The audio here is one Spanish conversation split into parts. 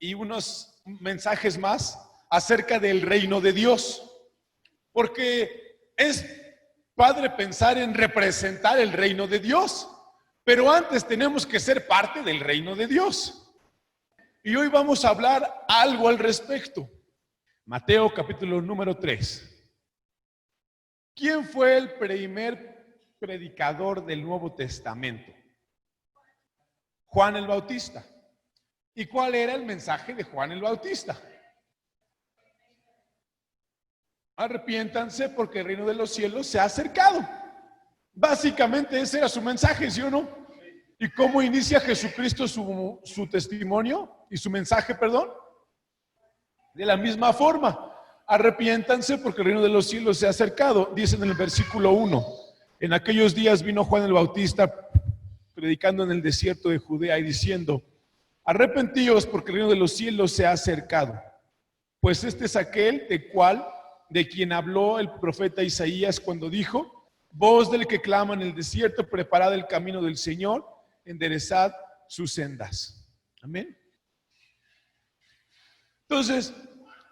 y unos mensajes más acerca del reino de Dios, porque es padre pensar en representar el reino de Dios, pero antes tenemos que ser parte del reino de Dios. Y hoy vamos a hablar algo al respecto. Mateo capítulo número 3. ¿Quién fue el primer predicador del Nuevo Testamento? Juan el Bautista. ¿Y cuál era el mensaje de Juan el Bautista? Arrepiéntanse porque el reino de los cielos se ha acercado. Básicamente ese era su mensaje, ¿sí o no? ¿Y cómo inicia Jesucristo su testimonio y su mensaje, perdón? De la misma forma, arrepiéntanse porque el reino de los cielos se ha acercado. Dice en el versículo 1, en aquellos días vino Juan el Bautista predicando en el desierto de Judea y diciendo, arrepentíos porque el reino de los cielos se ha acercado. Pues este es aquel de quien habló el profeta Isaías cuando dijo, voz del que clama en el desierto, preparad el camino del Señor, enderezad sus sendas. Amén. Entonces,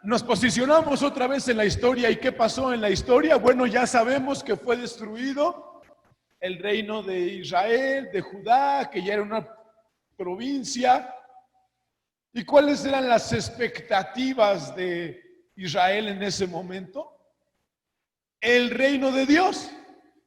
nos posicionamos otra vez en la historia. ¿Y qué pasó en la historia? Bueno, ya sabemos que fue destruido el reino de Israel, de Judá, que ya era una provincia. ¿Y cuáles eran las expectativas de Israel en ese momento? El reino de Dios,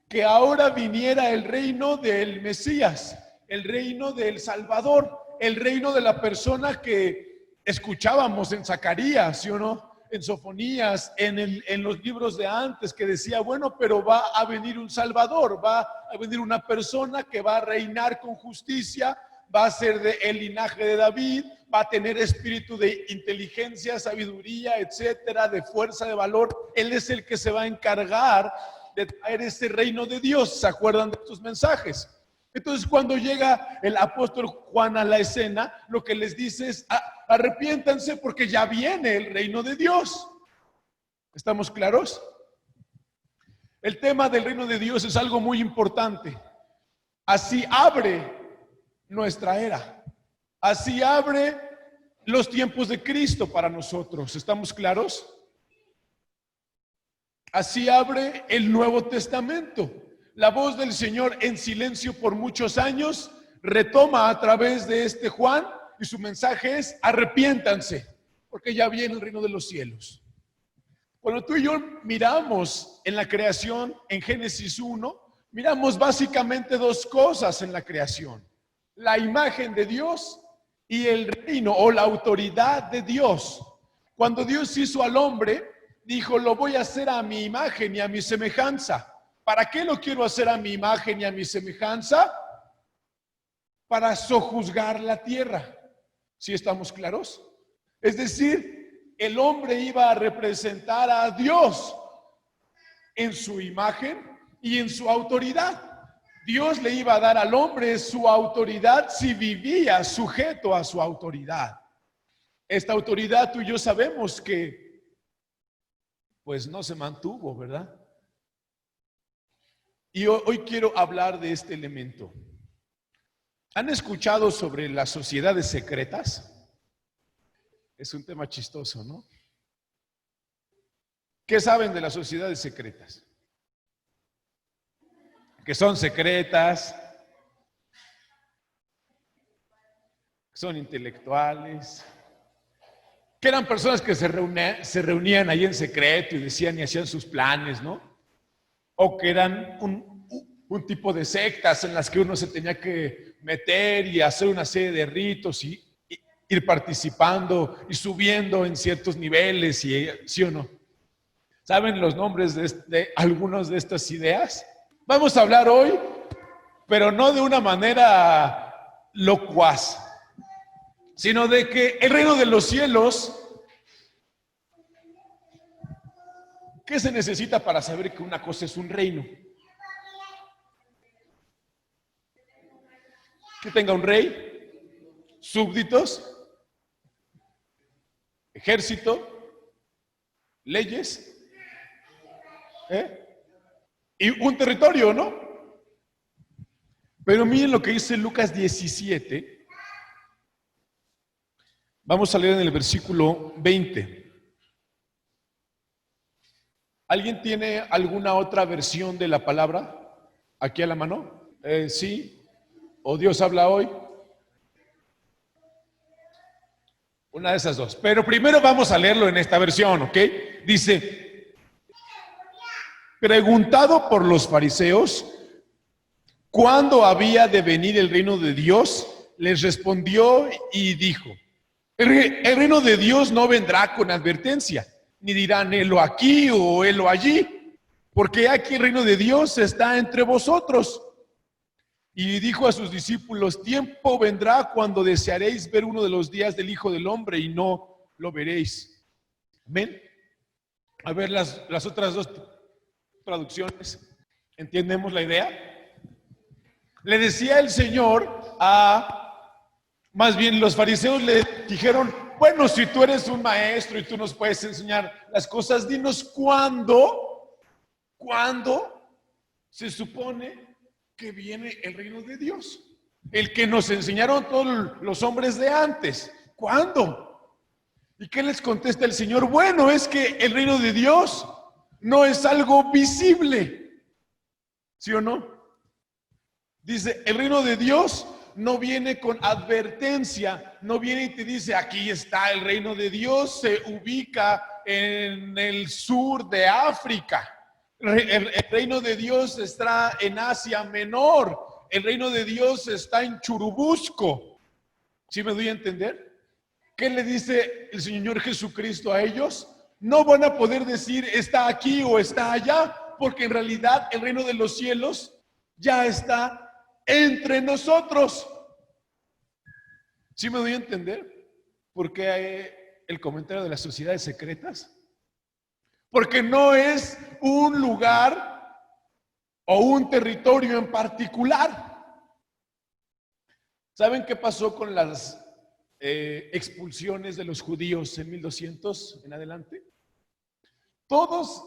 que ahora viniera el reino del Mesías, el reino del Salvador, el reino de la persona que escuchábamos en Zacarías, ¿sí o no? En Sofonías, en los libros de antes, que decía, bueno, pero va a venir un Salvador, va a venir una persona que va a reinar con justicia, va a ser del linaje de David, va a tener espíritu de inteligencia, sabiduría, etcétera, de fuerza, de valor. Él es el que se va a encargar de traer ese reino de Dios. ¿Se acuerdan de estos mensajes? Entonces, cuando llega el apóstol Juan a la escena, lo que les dice es, arrepiéntanse porque ya viene el reino de Dios. ¿Estamos claros? El tema del reino de Dios es algo muy importante. Así abre nuestra era. Así abre los tiempos de Cristo para nosotros. ¿Estamos claros? Así abre el Nuevo Testamento. La voz del Señor en silencio por muchos años retoma a través de este Juan y su mensaje es arrepiéntanse porque ya viene el reino de los cielos. Cuando tú y yo miramos en la creación, en Génesis 1, miramos básicamente dos cosas en la creación. La imagen de Dios y el reino o la autoridad de Dios. Cuando Dios hizo al hombre, dijo, lo voy a hacer a mi imagen y a mi semejanza. ¿Para qué lo quiero hacer a mi imagen y a mi semejanza? Para sojuzgar la tierra. ¿Sí estamos claros? Es decir, el hombre iba a representar a Dios en su imagen y en su autoridad. Dios le iba a dar al hombre su autoridad si vivía sujeto a su autoridad. Esta autoridad tú y yo sabemos que pues no se mantuvo, ¿verdad? Y hoy quiero hablar de este elemento. ¿Han escuchado sobre las sociedades secretas? Es un tema chistoso, ¿no? ¿Qué saben de las sociedades secretas? Que son secretas, que son intelectuales, que eran personas que se reunían ahí en secreto y decían y hacían sus planes, ¿no? O que eran un tipo de sectas en las que uno se tenía que meter y hacer una serie de ritos y ir participando y subiendo en ciertos niveles, y, ¿sí o no? ¿Saben los nombres de algunas de estas ideas? Vamos a hablar hoy, pero no de una manera locuaz, sino de que el reino de los cielos, ¿qué se necesita para saber que una cosa es un reino? Que tenga un rey, súbditos, ejército, leyes, y un territorio, ¿no? Pero miren lo que dice Lucas 17, Vamos a leer en el versículo 20. ¿Alguien tiene alguna otra versión de la palabra aquí a la mano? ¿Sí? ¿O Dios habla hoy? Una de esas dos. Pero primero vamos a leerlo en esta versión, ¿ok? Dice, preguntado por los fariseos, ¿cuándo había de venir el reino de Dios? Les respondió y dijo, el reino de Dios no vendrá con advertencia, ni dirán, helo aquí o helo allí, porque aquí el reino de Dios está entre vosotros. Y dijo a sus discípulos, tiempo vendrá cuando desearéis ver uno de los días del Hijo del Hombre y no lo veréis. Amén. A ver las otras dos traducciones. ¿Entendemos la idea? Le decía el Señor más bien los fariseos le dijeron, bueno, si tú eres un maestro y tú nos puedes enseñar las cosas, dinos cuándo se supone que viene el reino de Dios, el que nos enseñaron todos los hombres de antes. ¿Cuándo? ¿Y qué les contesta el Señor? Bueno, es que el reino de Dios no es algo visible, ¿sí o no? Dice, el reino de Dios no viene con advertencia, no viene y te dice, aquí está el reino de Dios, se ubica en el sur de África. El reino de Dios está en Asia Menor. El reino de Dios está en Churubusco. ¿Sí me doy a entender? ¿Qué le dice el Señor Jesucristo a ellos? No van a poder decir está aquí o está allá, porque en realidad el reino de los cielos ya está entre nosotros. ¿Sí me doy a entender? ¿Por qué el comentario de las sociedades secretas? Porque no es un lugar o un territorio en particular. ¿Saben qué pasó con las expulsiones de los judíos en 1200 en adelante? Todos,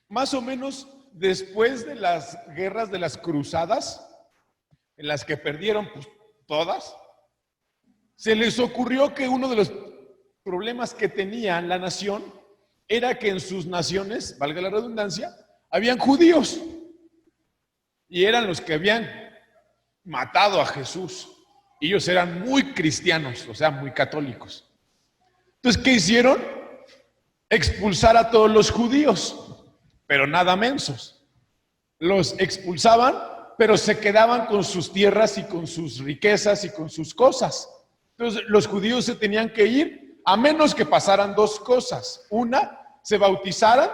más o menos después de las guerras de las cruzadas, en las que perdieron pues, todas, se les ocurrió que uno de los problemas que tenía la nación era que en sus naciones, valga la redundancia, habían judíos y eran los que habían matado a Jesús. Ellos eran muy cristianos, o sea, muy católicos. Entonces, ¿qué hicieron? Expulsar a todos los judíos, pero nada mensos. Los expulsaban, pero se quedaban con sus tierras y con sus riquezas y con sus cosas. Entonces, los judíos se tenían que ir a menos que pasaran dos cosas. Una, se bautizaran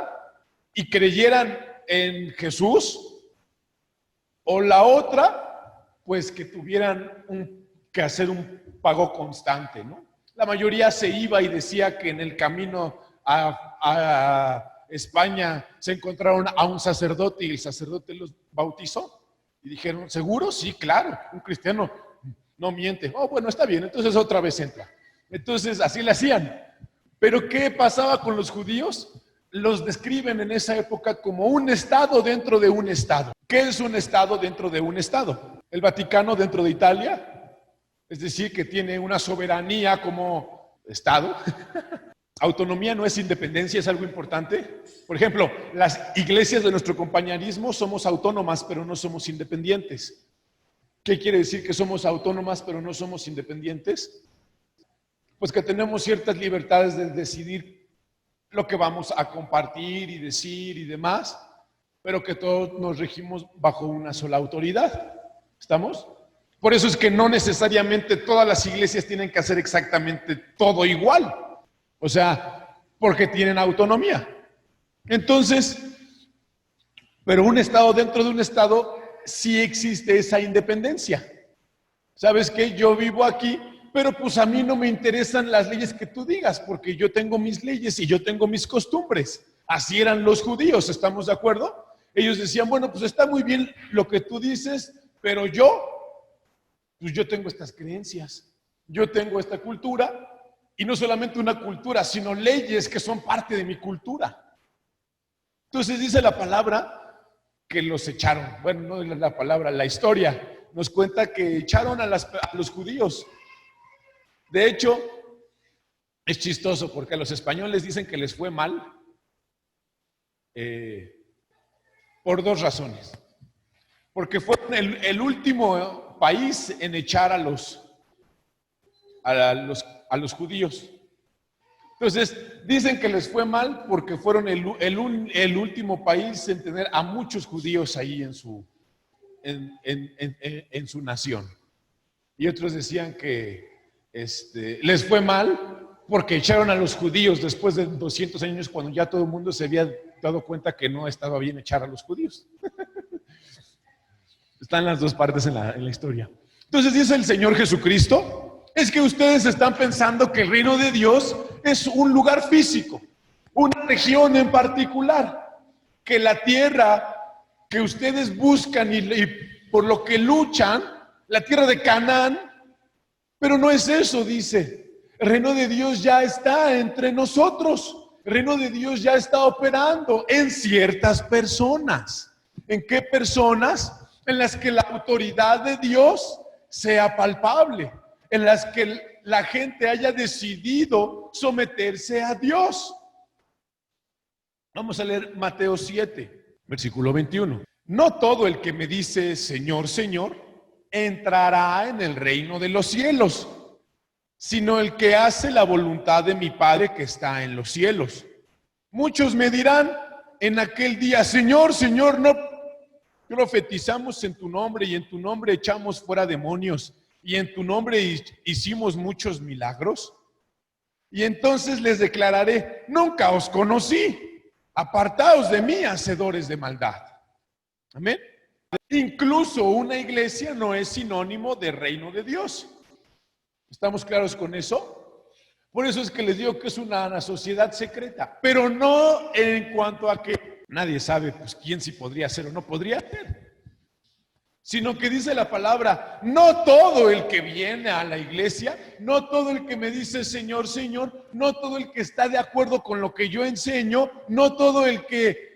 y creyeran en Jesús. O la otra, pues que tuvieran que hacer un pago constante, ¿no? La mayoría se iba y decía que en el camino a España se encontraron a un sacerdote y el sacerdote los bautizó. Y dijeron, ¿seguro? Sí, claro, un cristiano no miente. Oh, bueno, está bien, entonces otra vez entra. Entonces, así le hacían. Pero ¿qué pasaba con los judíos? Los describen en esa época como un estado dentro de un estado. ¿Qué es un estado dentro de un estado? El Vaticano dentro de Italia, es decir, que tiene una soberanía como estado. Autonomía no es independencia, es algo importante. Por ejemplo, las iglesias de nuestro compañerismo somos autónomas, pero no somos independientes. ¿Qué quiere decir que somos autónomas, pero no somos independientes? Pues que tenemos ciertas libertades de decidir lo que vamos a compartir y decir y demás, pero que todos nos regimos bajo una sola autoridad. ¿Estamos? Por eso es que no necesariamente todas las iglesias tienen que hacer exactamente todo igual. O sea, porque tienen autonomía. Entonces, pero un estado dentro de un estado sí existe esa independencia. ¿Sabes qué? Yo vivo aquí, pero pues a mí no me interesan las leyes que tú digas, porque yo tengo mis leyes y yo tengo mis costumbres. Así eran los judíos, ¿estamos de acuerdo? Ellos decían, bueno, pues está muy bien lo que tú dices, pero pues yo tengo estas creencias, yo tengo esta cultura, y no solamente una cultura, sino leyes que son parte de mi cultura. Entonces dice la palabra que los echaron. Bueno, no es la palabra, la historia nos cuenta que echaron a los judíos. De hecho, es chistoso porque a los españoles dicen que les fue mal por dos razones. Porque fueron el último país en echar a los judíos. Entonces, dicen que les fue mal porque fueron el último país en tener a muchos judíos ahí en su nación. Y otros decían que les fue mal porque echaron a los judíos después de 200 años, cuando ya todo el mundo se había dado cuenta que no estaba bien echar a los judíos. Están las dos partes en la historia. Entonces dice el Señor Jesucristo, es que ustedes están pensando que el reino de Dios es un lugar físico, una región en particular, que la tierra que ustedes buscan y por lo que luchan, la tierra de Canaán, pero no es eso, dice. El reino de Dios ya está entre nosotros. El reino de Dios ya está operando en ciertas personas. ¿En qué personas? En las que la autoridad de Dios sea palpable, en las que la gente haya decidido someterse a Dios. Vamos a leer Mateo 7, versículo 21. No todo el que me dice Señor, Señor, entrará en el reino de los cielos, sino el que hace la voluntad de mi Padre que está en los cielos. Muchos me dirán en aquel día, Señor, Señor, no profetizamos en tu nombre y en tu nombre echamos fuera demonios y en tu nombre hicimos muchos milagros. Y entonces les declararé, nunca os conocí, apartaos de mí, hacedores de maldad. Amén. Incluso una iglesia no es sinónimo de reino de Dios. ¿Estamos claros con eso? Por eso es que les digo que es una sociedad secreta, pero no en cuanto a que nadie sabe pues quién sí podría ser o no podría ser, sino que dice la palabra, no todo el que viene a la iglesia, no todo el que me dice Señor, Señor, no todo el que está de acuerdo con lo que yo enseño, no todo el que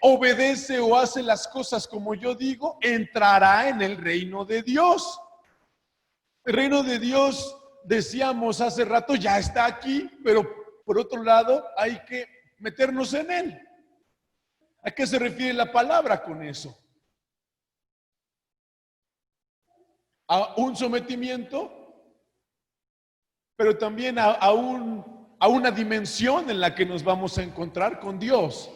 obedece o hace las cosas como yo digo, entrará en el reino de Dios. El reino de Dios, decíamos hace rato, ya está aquí, pero por otro lado hay que meternos en él. ¿A qué se refiere la palabra con eso? A un sometimiento, pero también a una dimensión en la que nos vamos a encontrar con Dios.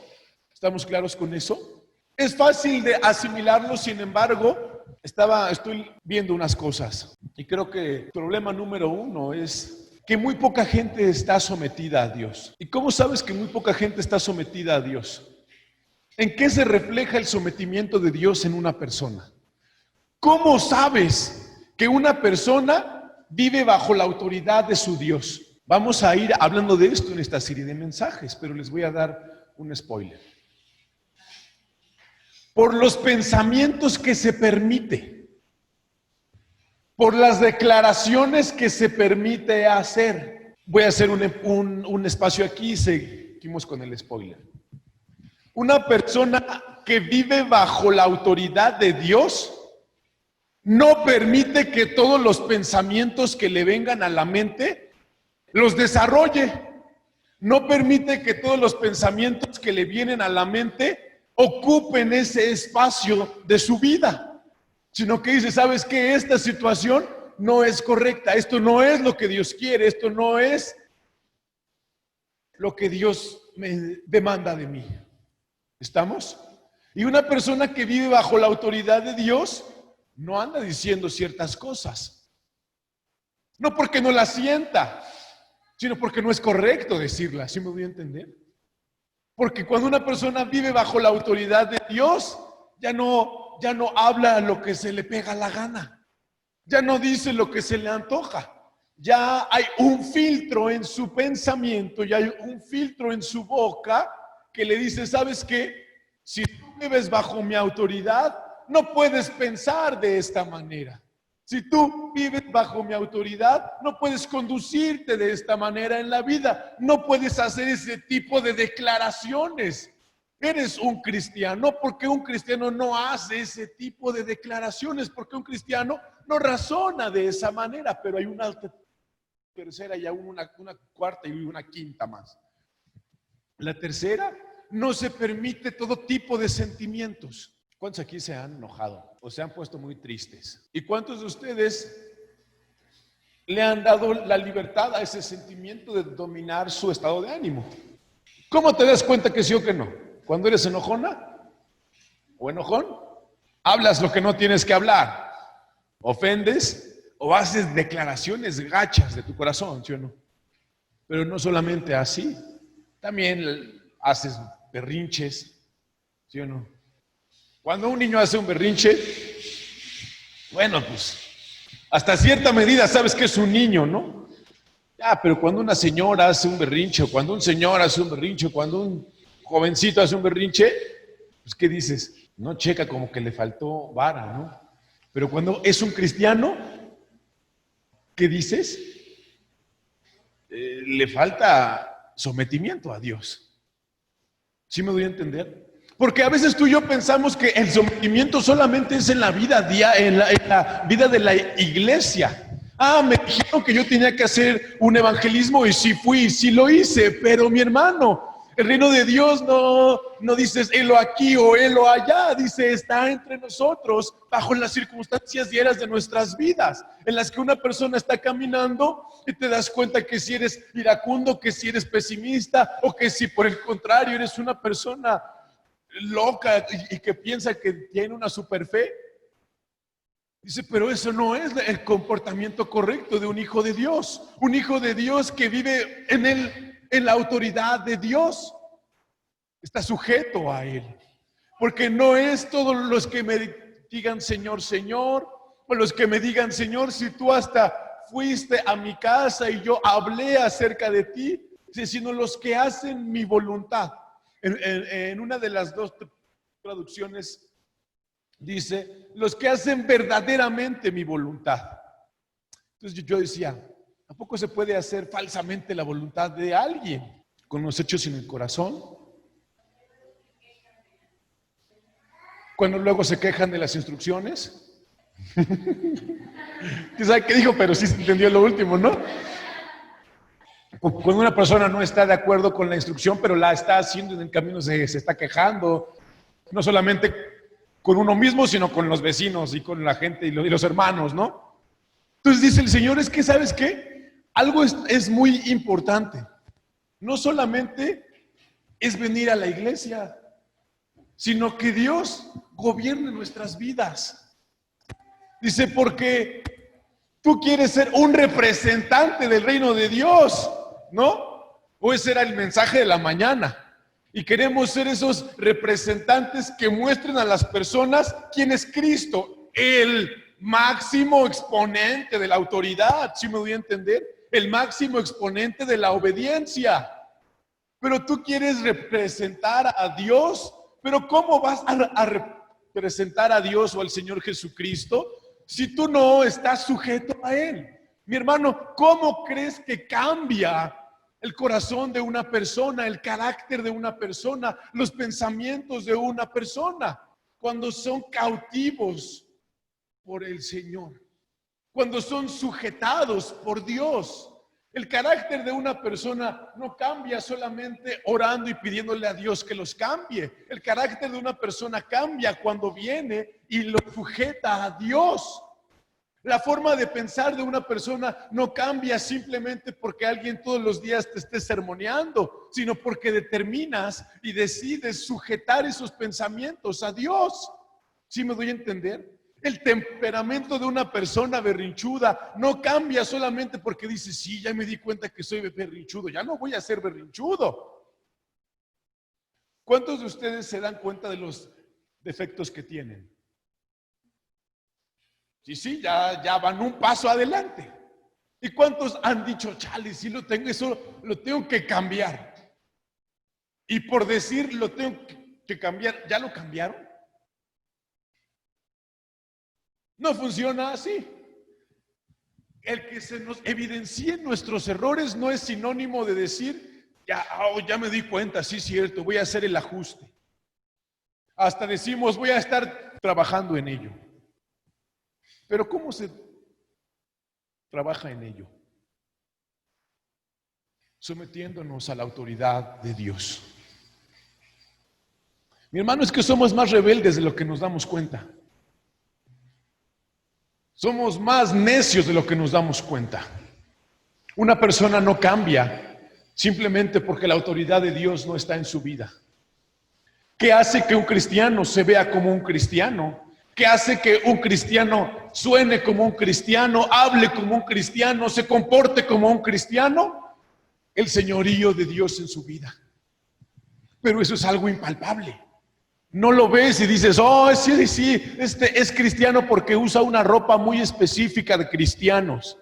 ¿Estamos claros con eso? Es fácil de asimilarlo, sin embargo, estoy viendo unas cosas y creo que el problema número uno es que muy poca gente está sometida a Dios. ¿Y cómo sabes que muy poca gente está sometida a Dios? ¿En qué se refleja el sometimiento de Dios en una persona? ¿Cómo sabes que una persona vive bajo la autoridad de su Dios? Vamos a ir hablando de esto en esta serie de mensajes, pero les voy a dar un spoiler. Por los pensamientos que se permite, por las declaraciones que se permite hacer. Voy a hacer un espacio aquí y seguimos con el spoiler. Una persona que vive bajo la autoridad de Dios no permite que todos los pensamientos que le vengan a la mente los desarrolle. No permite que todos los pensamientos que le vienen a la mente ocupen ese espacio de su vida, sino que dice, ¿sabes qué? Esta situación no es correcta, esto no es lo que Dios quiere, esto no es lo que Dios me demanda de mí. ¿Estamos? Y una persona que vive bajo la autoridad de Dios no anda diciendo ciertas cosas, no porque no las sienta, sino porque no es correcto decirlas. ¿Sí me voy a entender? Porque cuando una persona vive bajo la autoridad de Dios, ya no habla lo que se le pega la gana, ya no dice lo que se le antoja, ya hay un filtro en su pensamiento, ya hay un filtro en su boca que le dice, ¿sabes qué? Si tú vives bajo mi autoridad, no puedes pensar de esta manera. Si tú vives bajo mi autoridad, no puedes conducirte de esta manera en la vida. No puedes hacer ese tipo de declaraciones. Eres un cristiano porque un cristiano no hace ese tipo de declaraciones, porque un cristiano no razona de esa manera, pero hay una tercera y aún una cuarta y una quinta más. La tercera, no se permite todo tipo de sentimientos. ¿Cuántos aquí se han enojado o se han puesto muy tristes? ¿Y cuántos de ustedes le han dado la libertad a ese sentimiento de dominar su estado de ánimo? ¿Cómo te das cuenta que sí o que no? Cuando eres enojona o enojón, hablas lo que no tienes que hablar, ofendes o haces declaraciones gachas de tu corazón, ¿sí o no? Pero no solamente así, también haces berrinches, ¿sí o no? Cuando un niño hace un berrinche, bueno, pues hasta cierta medida sabes que es un niño, ¿no? Ya, pero cuando una señora hace un berrinche, o cuando un señor hace un berrinche, o cuando un jovencito hace un berrinche, pues ¿qué dices? No checa, como que le faltó vara, ¿no? Pero cuando es un cristiano, ¿qué dices? Le falta sometimiento a Dios. ¿Sí me doy a entender? Porque a veces tú y yo pensamos que el sometimiento solamente es en la vida en la vida de la iglesia. Ah, me dijeron que yo tenía que hacer un evangelismo y sí fui, sí lo hice, pero mi hermano, el reino de Dios no dices helo aquí o helo allá, dice está entre nosotros bajo las circunstancias diarias de nuestras vidas, en las que una persona está caminando y te das cuenta que si eres iracundo, que si eres pesimista o que si por el contrario eres una persona loca y que piensa que tiene una super fe. Dice, pero eso no es el comportamiento correcto de un hijo de Dios. Un hijo de Dios que vive en la autoridad de Dios. Está sujeto a Él. Porque no es todos los que me digan Señor, Señor, o los que me digan Señor, si tú hasta fuiste a mi casa y yo hablé acerca de ti, sino los que hacen mi voluntad. En una de las dos traducciones dice, los que hacen verdaderamente mi voluntad. Entonces yo decía, ¿a poco se puede hacer falsamente la voluntad de alguien con los hechos en el corazón? Cuando luego se quejan de las instrucciones. ¿Quién sabe qué dijo? Pero sí se entendió lo último, ¿no? Cuando una persona no está de acuerdo con la instrucción, pero la está haciendo en el camino, se está quejando, no solamente con uno mismo, sino con los vecinos y con la gente y los hermanos, ¿no? Entonces dice el Señor, es que, ¿sabes qué? Algo es muy importante. No solamente es venir a la iglesia, sino que Dios gobierne nuestras vidas. Dice, porque tú quieres ser un representante del reino de Dios, ¿no? O ese era el mensaje de la mañana. Y queremos ser esos representantes que muestren a las personas quién es Cristo, el máximo exponente de la autoridad, ¿sí me doy a entender? El máximo exponente de la obediencia. Pero tú quieres representar a Dios, pero ¿cómo vas a representar a Dios o al Señor Jesucristo si tú no estás sujeto a Él? Mi hermano, ¿cómo crees que cambia el corazón de una persona, el carácter de una persona, los pensamientos de una persona cuando son cautivos por el Señor, cuando son sujetados por Dios? El carácter de una persona no cambia solamente orando y pidiéndole a Dios que los cambie. El carácter de una persona cambia cuando viene y lo sujeta a Dios. La forma de pensar de una persona no cambia simplemente porque alguien todos los días te esté sermoneando, sino porque determinas y decides sujetar esos pensamientos a Dios. ¿Sí me doy a entender? El temperamento de una persona berrinchuda no cambia solamente porque dice, sí, ya me di cuenta que soy berrinchudo, ya no voy a ser berrinchudo. ¿Cuántos de ustedes se dan cuenta de los defectos que tienen? Sí, ya van un paso adelante. ¿Y cuántos han dicho, chale, sí lo tengo, eso lo tengo que cambiar? Y por decir lo tengo que cambiar, ¿ya lo cambiaron? No funciona así. El que se nos evidencien nuestros errores no es sinónimo de decir, ya me di cuenta, sí es cierto, voy a hacer el ajuste. Hasta decimos, voy a estar trabajando en ello. Pero ¿cómo se trabaja en ello? sometiéndonos a la autoridad de Dios. Mi hermano, es que somos más rebeldes de lo que nos damos cuenta. Somos más necios de lo que nos damos cuenta. Una persona no cambia simplemente porque la autoridad de Dios no está en su vida. ¿Qué hace que un cristiano se vea como un cristiano? ¿Qué hace que un cristiano suene como un cristiano, hable como un cristiano, se comporte como un cristiano? El señorío de Dios en su vida. Pero eso es algo impalpable. No lo ves y dices, oh, sí, este es cristiano porque usa una ropa muy específica de cristianos.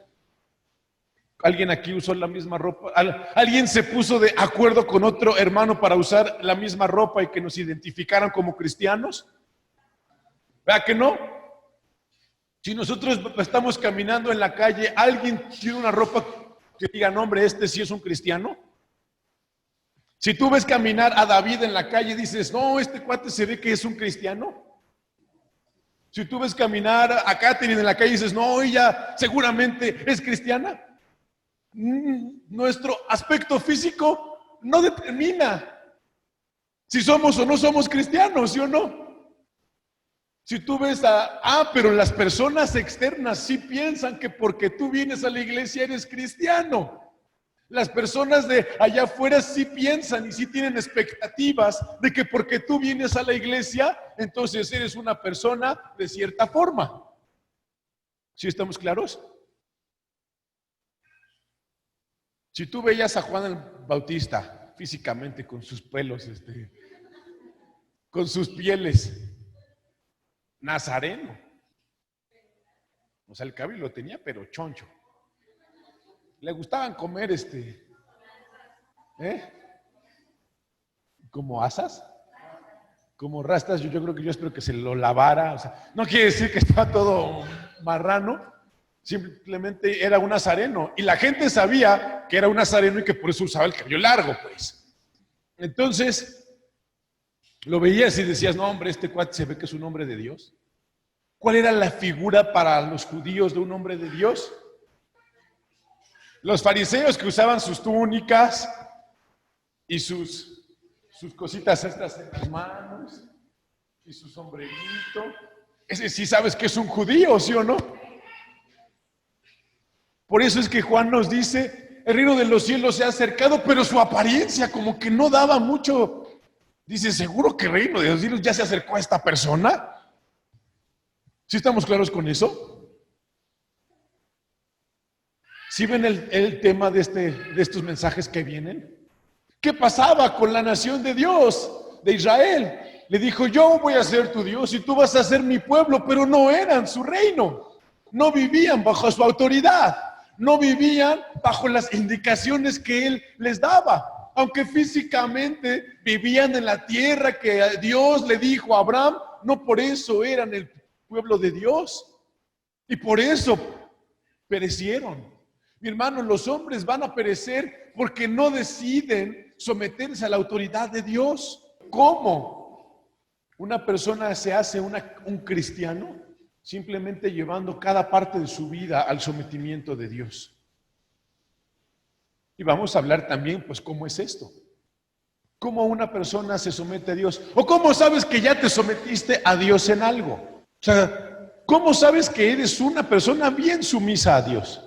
¿Alguien aquí usó la misma ropa? ¿Alguien se puso de acuerdo con otro hermano para usar la misma ropa y que nos identificaran como cristianos? ¿Verdad que no? Si nosotros estamos caminando en la calle, ¿alguien tiene una ropa que diga, no, hombre, este sí es un cristiano? Si tú ves caminar a David en la calle, dices, no, este cuate se ve que es un cristiano. Si tú ves caminar a Catherine en la calle, dices, no, ella seguramente es cristiana. Nuestro aspecto físico no determina si somos o no somos cristianos, ¿sí o no? Si tú ves pero las personas externas sí piensan que porque tú vienes a la iglesia eres cristiano. Las personas de allá afuera sí piensan y sí tienen expectativas de que porque tú vienes a la iglesia, entonces eres una persona de cierta forma. ¿Sí estamos claros? Si tú veías a Juan el Bautista físicamente con sus pelos, con sus pieles, nazareno. O sea, el cabello lo tenía, pero choncho. Le gustaban comer como asas, como rastas. Yo creo que yo espero que se lo lavara. O sea, no quiere decir que estaba todo marrano, simplemente era un nazareno. Y la gente sabía que era un nazareno y que por eso usaba el cabello largo, pues. Entonces, lo veías y decías, no, hombre, este cuate se ve que es un hombre de Dios. ¿Cuál era la figura para los judíos de un hombre de Dios? Los fariseos que usaban sus túnicas y sus cositas estas en las manos y su sombrerito. Ese sí sabes que es un judío, ¿sí o no? Por eso es que Juan nos dice, el reino de los cielos se ha acercado, pero su apariencia como que no daba mucho. Dice, ¿seguro que el reino de los cielos ya se acercó a esta persona? ¿Sí estamos claros con eso? ¿Sí ven el tema de estos mensajes que vienen? ¿Qué pasaba con la nación de Dios, de Israel? Le dijo, yo voy a ser tu Dios y tú vas a ser mi pueblo, pero no eran su reino. No vivían bajo su autoridad. No vivían bajo las indicaciones que Él les daba. Aunque físicamente vivían en la tierra que Dios le dijo a Abraham, no por eso eran el pueblo de Dios. Y por eso perecieron. Mi hermano, los hombres van a perecer porque no deciden someterse a la autoridad de Dios. ¿Cómo? Una persona se hace un cristiano simplemente llevando cada parte de su vida al sometimiento de Dios. Y vamos a hablar también, pues, ¿cómo es esto? ¿Cómo una persona se somete a Dios? ¿O cómo sabes que ya te sometiste a Dios en algo? O sea, ¿cómo sabes que eres una persona bien sumisa a Dios?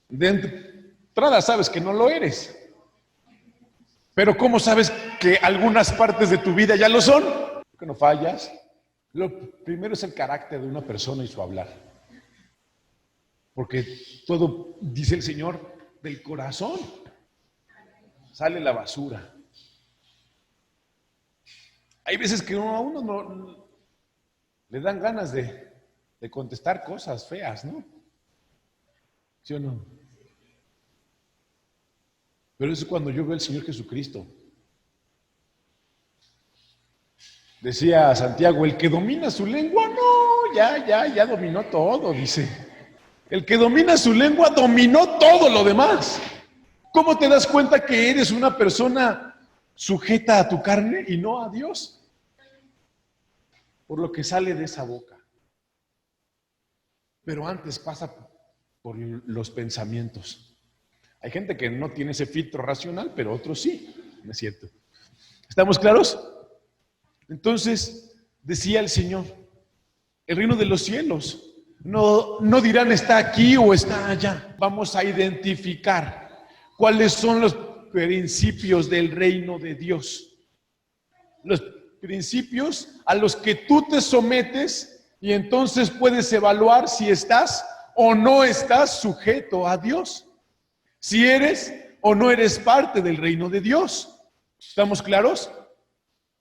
De entrada sabes que no lo eres. Pero ¿cómo sabes que algunas partes de tu vida ya lo son? Que no fallas. Lo primero es el carácter de una persona y su hablar. Porque todo, dice el Señor, del corazón sale la basura. Hay veces que a uno no le dan ganas de contestar cosas feas, ¿no? ¿Sí o no? Pero eso es cuando yo veo al Señor Jesucristo. Decía Santiago, el que domina su lengua, no, ya dominó todo, dice. El que domina su lengua dominó todo lo demás. ¿Cómo te das cuenta que eres una persona sujeta a tu carne y no a Dios? Por lo que sale de esa boca. Pero antes pasa por los pensamientos. Hay gente que no tiene ese filtro racional, pero otros sí, ¿no es cierto? ¿Estamos claros? Entonces, decía el Señor, el reino de los cielos no dirán está aquí o está allá. Vamos a identificar cuáles son los principios del reino de Dios. Los principios a los que tú te sometes y entonces puedes evaluar si estás o no estás sujeto a Dios. Si eres o no eres parte del reino de Dios. ¿Estamos claros?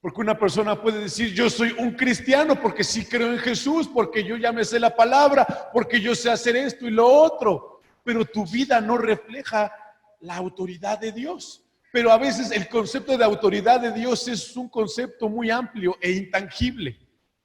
Porque una persona puede decir, yo soy un cristiano porque sí creo en Jesús, porque yo ya me sé la palabra, porque yo sé hacer esto y lo otro, pero tu vida no refleja la autoridad de Dios. Pero a veces el concepto de autoridad de Dios es un concepto muy amplio e intangible.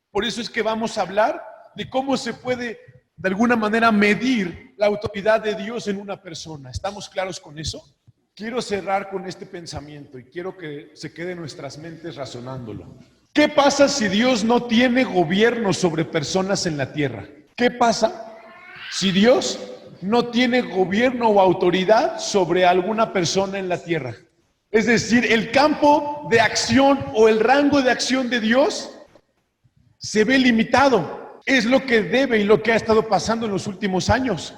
Por eso es que vamos a hablar de cómo se puede de alguna manera medir la autoridad de Dios en una persona. ¿Estamos claros con eso? Quiero cerrar con este pensamiento y quiero que se quede en nuestras mentes razonándolo. ¿Qué pasa si Dios no tiene gobierno sobre personas en la tierra? ¿Qué pasa si Dios no tiene gobierno o autoridad sobre alguna persona en la tierra? Es decir, el campo de acción o el rango de acción de Dios se ve limitado. Es lo que debe y lo que ha estado pasando en los últimos años.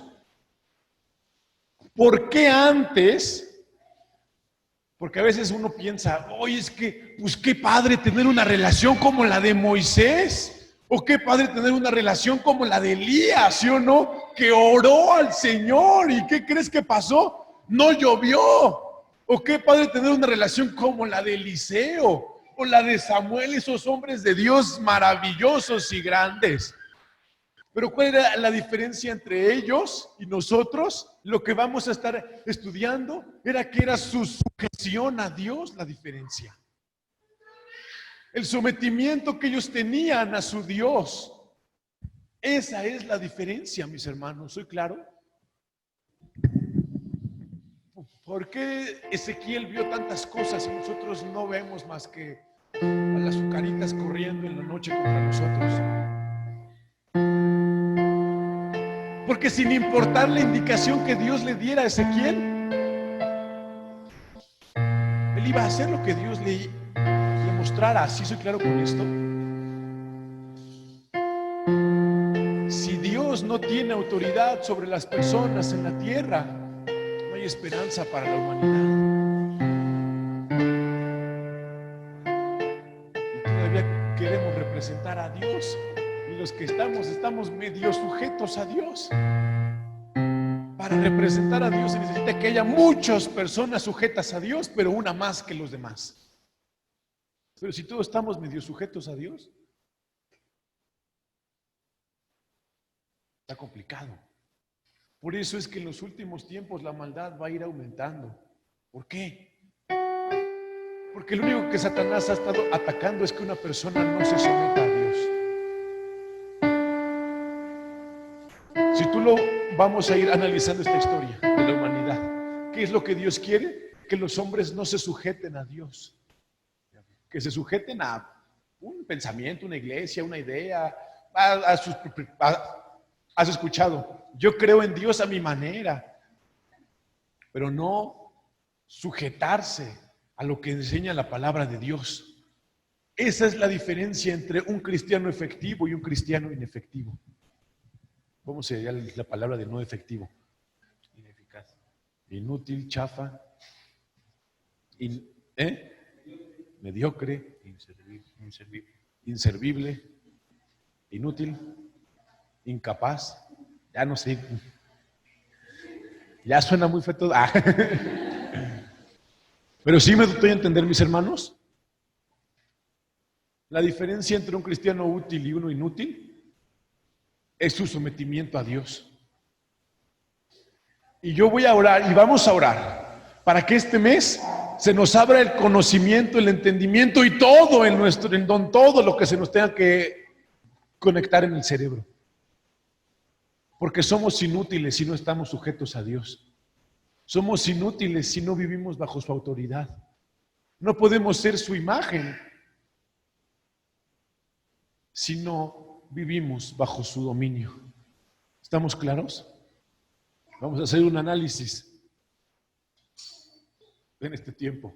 ¿Por qué antes? Porque a veces uno piensa, oye, es que, pues qué padre tener una relación como la de Moisés, o qué padre tener una relación como la de Elías, ¿sí o no? Que oró al Señor, ¿y qué crees que pasó? No llovió. O qué padre tener una relación como la de Eliseo, o la de Samuel, esos hombres de Dios maravillosos y grandes. Pero ¿cuál era la diferencia entre ellos y nosotros? Lo que vamos a estar estudiando era que era su sujeción a Dios la diferencia. El sometimiento que ellos tenían a su Dios. Esa es la diferencia, mis hermanos. ¿Soy claro? ¿Por qué Ezequiel vio tantas cosas y nosotros no vemos más que a las azucaritas corriendo en la noche contra nosotros? Porque sin importar la indicación que Dios le diera a Ezequiel, él iba a hacer lo que Dios le mostrara. ¿Así soy claro con esto? Si Dios no tiene autoridad sobre las personas en la tierra, no hay esperanza para la humanidad. Y todavía queremos representar a Dios. Y los que estamos medio sujetos a Dios. Para representar a Dios se necesita que haya muchas personas sujetas a Dios, pero una más que los demás. Pero si todos estamos medio sujetos a Dios, está complicado. Por eso es que en los últimos tiempos la maldad va a ir aumentando. ¿Por qué? Porque lo único que Satanás ha estado atacando es que una persona no se someta a Dios. Si tú lo vamos a ir analizando esta historia de la humanidad, ¿qué es lo que Dios quiere? Que los hombres no se sujeten a Dios, que se sujeten a un pensamiento, una iglesia, una idea. Has escuchado, yo creo en Dios a mi manera, pero no sujetarse a lo que enseña la palabra de Dios. Esa es la diferencia entre un cristiano efectivo y un cristiano inefectivo. ¿Cómo sería la palabra de no efectivo? Ineficaz. Inútil, chafa, mediocre, inservible, inútil, incapaz. Ya no sé. Ya suena muy feo todo. Pero sí me doy a entender, mis hermanos, la diferencia entre un cristiano útil y uno inútil es su sometimiento a Dios. Y yo voy a orar y vamos a orar para que este mes se nos abra el conocimiento, el entendimiento y todo todo lo que se nos tenga que conectar en el cerebro. Porque somos inútiles si no estamos sujetos a Dios. Somos inútiles si no vivimos bajo su autoridad. No podemos ser su imagen si no vivimos bajo su dominio. ¿Estamos claros? Vamos a hacer un análisis. en este tiempo.